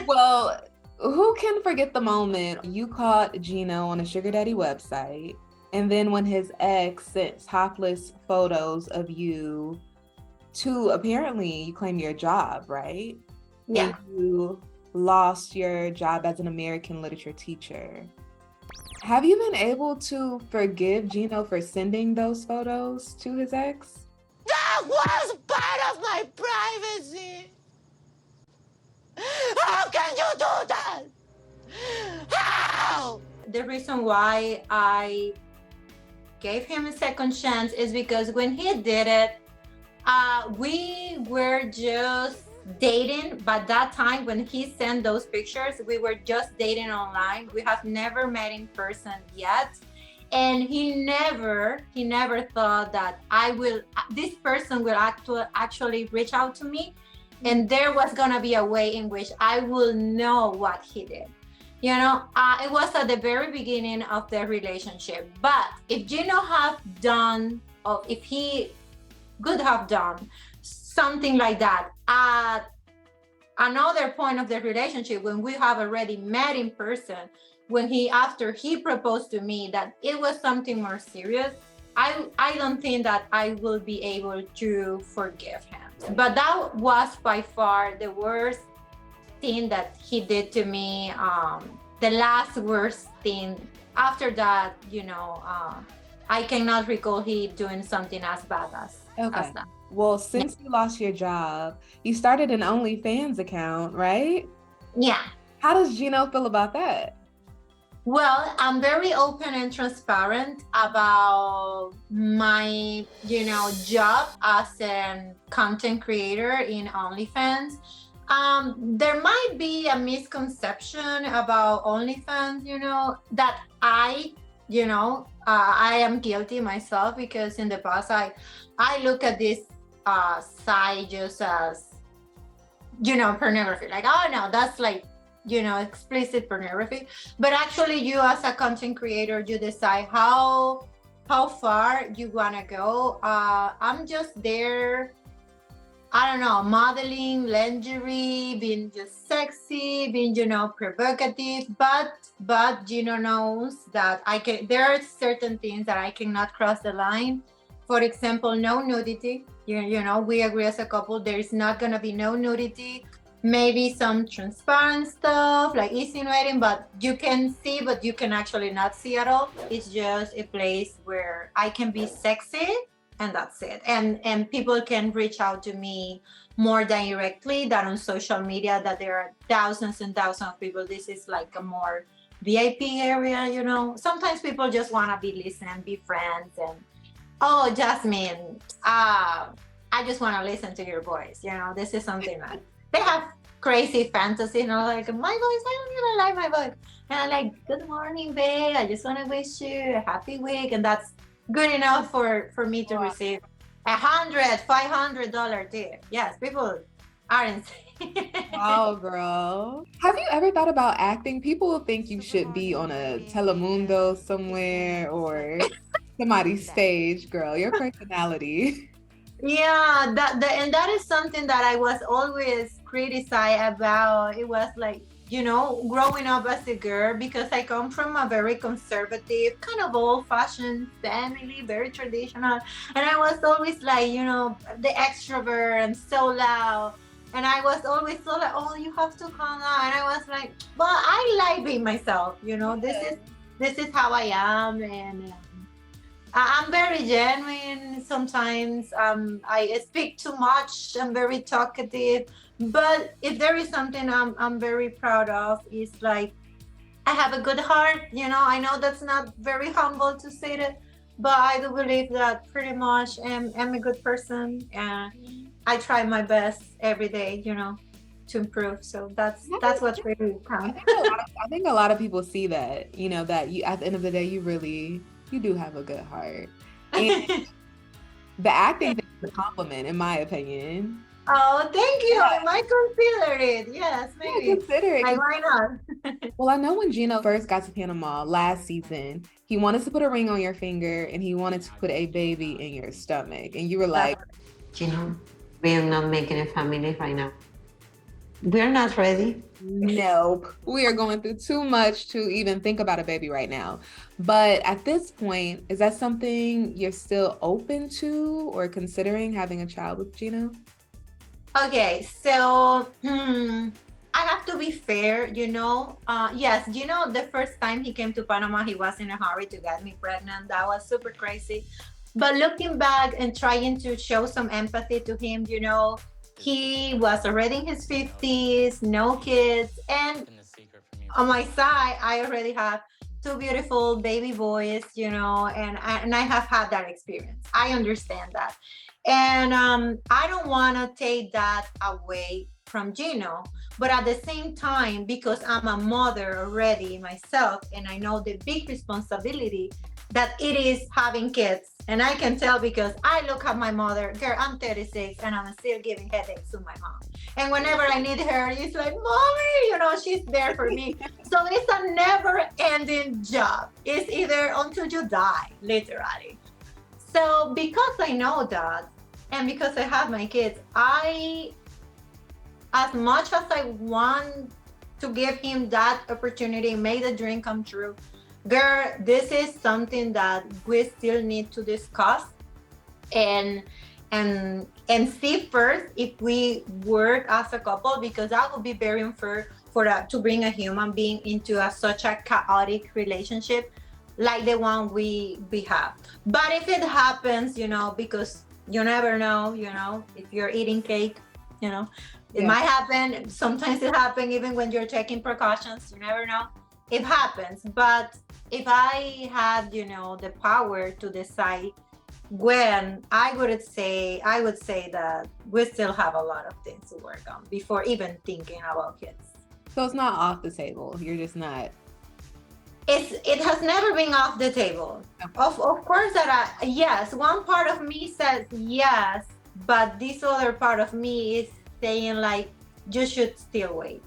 Well, who can forget the moment you caught Gino on a sugar daddy website, and then when his ex sent topless photos of you to apparently you claim your job, right? Yeah. And you lost your job as an American literature teacher. Have you been able to forgive Gino for sending those photos to his ex? That was part of my privacy. How can you do that? How? The reason why I gave him a second chance is because when he did it, we were just dating. But that time when he sent those pictures, we were just dating online. We have never met in person yet. And he never thought that this person will actually reach out to me, and there was gonna be a way in which I will know what he did. It was at the very beginning of the relationship. But if Gino if he could have done something like that at another point of the relationship, when we have already met in person, after he proposed to me that it was something more serious, I don't think that I will be able to forgive him. But that was by far the worst thing that he did to me. The last worst thing. After that, I cannot recall he doing something as bad as that. Well, since you lost your job, you started an OnlyFans account, right? Yeah. How does Gino feel about that? Well, I'm very open and transparent about my, job as a content creator in OnlyFans. There might be a misconception about OnlyFans, that I am guilty myself, because in the past I look at this site just as, pornography. Like, oh no, that's like, explicit pornography. But actually, you as a content creator, you decide how far you want to go. I'm just there, I don't know, modeling lingerie, being just sexy, being, provocative, but Gino knows that there are certain things that I cannot cross the line. For example, no nudity. We agree as a couple, there is not going to be no nudity. Maybe some transparent stuff like insinuating, but you can see, but you can actually not see at all. It's just a place where I can be sexy, and that's it. And people can reach out to me more directly than on social media, that there are thousands and thousands of people. This is like a more VIP area, Sometimes people just want to be listened, be friends, and, oh, Jasmine, I just want to listen to your voice. This is something that they have crazy fantasy, like, my voice, I don't even like my voice. And I'm like, good morning, babe. I just want to wish you a happy week. And that's good enough for me to receive $500 tip. Yes, people are insane. Oh, girl. Have you ever thought about acting? People think you should be on a Telemundo somewhere or somebody's stage, girl. Your personality. Yeah, and that is something that I was always criticized about. It was like, growing up as a girl, because I come from a very conservative, kind of old-fashioned family, very traditional. And I was always like, the extrovert and so loud. And I was always so like, oh, you have to calm down. And I was like, well, I like being myself. This is how I am. And I'm very genuine sometimes. I speak too much. I'm very talkative. But if there is something I'm very proud of, is like, I have a good heart. I know that's not very humble to say that, but I do believe that pretty much I'm a good person, and I try my best every day, to improve. So that's what's really counts. I think a lot of people see that, that you, at the end of the day, you do have a good heart. And the acting thing is a compliment, in my opinion. Oh, thank you. Yeah. I might consider it. Yes, maybe. Yeah, consider it. Why not? Well, I know when Gino first got to Panama last season, he wanted to put a ring on your finger and he wanted to put a baby in your stomach. And you were like, Gino, we are not making a family right now. We're not ready. Nope. We are going through too much to even think about a baby right now. But at this point, is that something you're still open to or considering having a child with Gino? Okay, so I have to be fair, yes, the first time he came to Panama, he was in a hurry to get me pregnant. That was super crazy. But looking back and trying to show some empathy to him, he was already in his 50s, no kids. And on my side, I already have two beautiful baby boys, and I have had that experience. I understand that. And I don't want to take that away from Gino. But at the same time, because I'm a mother already myself, and I know the big responsibility that it is having kids. And I can tell because I look at my mother, girl, I'm 36 and I'm still giving headaches to my mom. And whenever I need her, it's like, mommy, she's there for me. So it's a never ending job. It's either until you die, literally. So because I know that, and because I have my kids, as much as I want to give him that opportunity, make the dream come true, girl, this is something that we still need to discuss and see first if we work as a couple, because that would be very unfair to bring a human being into such a chaotic relationship like the one we have. But if it happens, because you never know, if you're eating cake, it might happen. Sometimes it happens even when you're taking precautions. You never know. It happens. But if I had, the power to decide when, I would say that we still have a lot of things to work on before even thinking about kids. So it's not off the table. You're just not. It has never been off the table. Okay. Of course that yes, one part of me says yes, but this other part of me is saying like, you should still wait.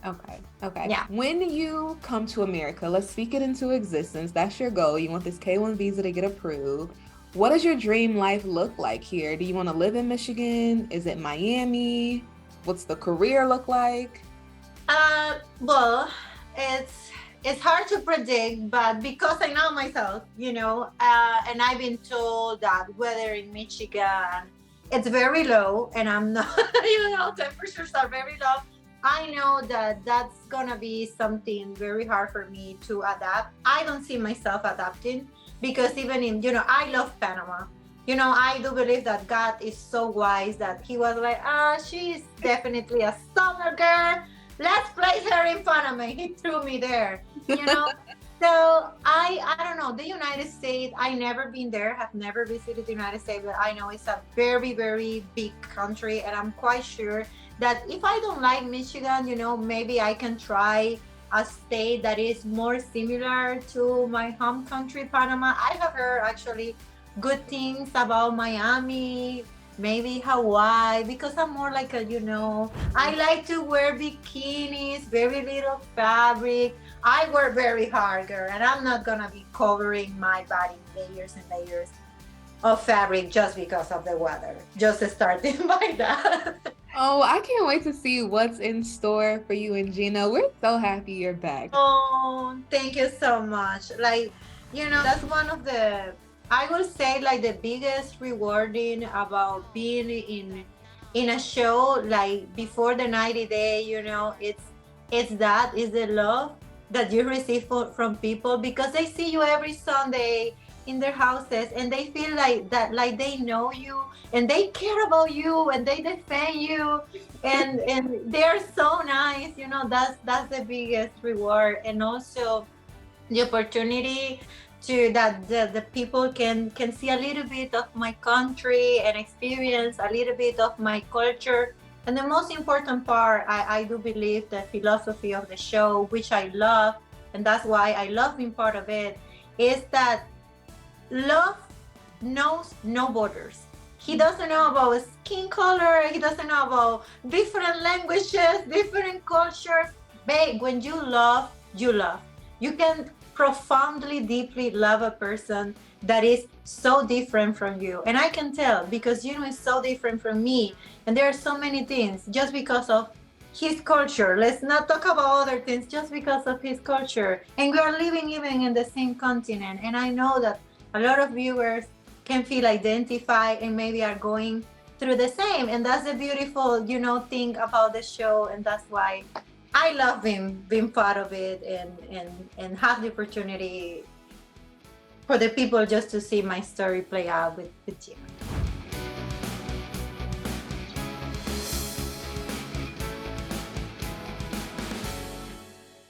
Okay. Yeah. When you come to America, let's speak it into existence. That's your goal. You want this K-1 visa to get approved. What does your dream life look like here? Do you want to live in Michigan? Is it Miami? What's the career look like? Well, it's hard to predict, but because I know myself, and I've been told that weather in Michigan, it's very low, and I'm not, temperatures are very low. I know that that's gonna be something very hard for me to adapt. I don't see myself adapting because even in, I love Panama. I do believe that God is so wise that he was like, she's definitely a summer girl. Let's place her in Panama. He threw me there, So I don't know. The United States, I never been there, have never visited the United States, but I know it's a very, very big country. And I'm quite sure that if I don't like Michigan, maybe I can try a state that is more similar to my home country, Panama. I have heard actually good things about Miami, maybe Hawaii, because I'm more like I like to wear bikinis, very little fabric. I work very hard, girl, and I'm not gonna be covering my body layers and layers of fabric just because of the weather. Just starting by that. Oh, I can't wait to see what's in store for you and Gino. We're so happy you're back. Oh, thank you so much. That's one of the, I would say, like the biggest rewarding about being in a show, like before the 90 day, it's the love that you receive from people, because they see you every Sunday in their houses and they feel like that, like they know you and they care about you and they defend you and they're so nice. That's the biggest reward. And also the opportunity to that the people can see a little bit of my country and experience a little bit of my culture. And the most important part, I do believe the philosophy of the show, which I love, and that's why I love being part of it, is that love knows no borders. He doesn't know about skin color. He doesn't know about different languages, different cultures. Babe, when you love, you love. You can profoundly, deeply love a person that is so different from you. And I can tell because is so different from me. And there are so many things just because of his culture. Let's not talk about other things just because of his culture. And we are living even in the same continent. And I know that a lot of viewers can feel identified and maybe are going through the same. And that's the beautiful, thing about the show. And that's why I love being part of it and have the opportunity for the people just to see my story play out with Gino.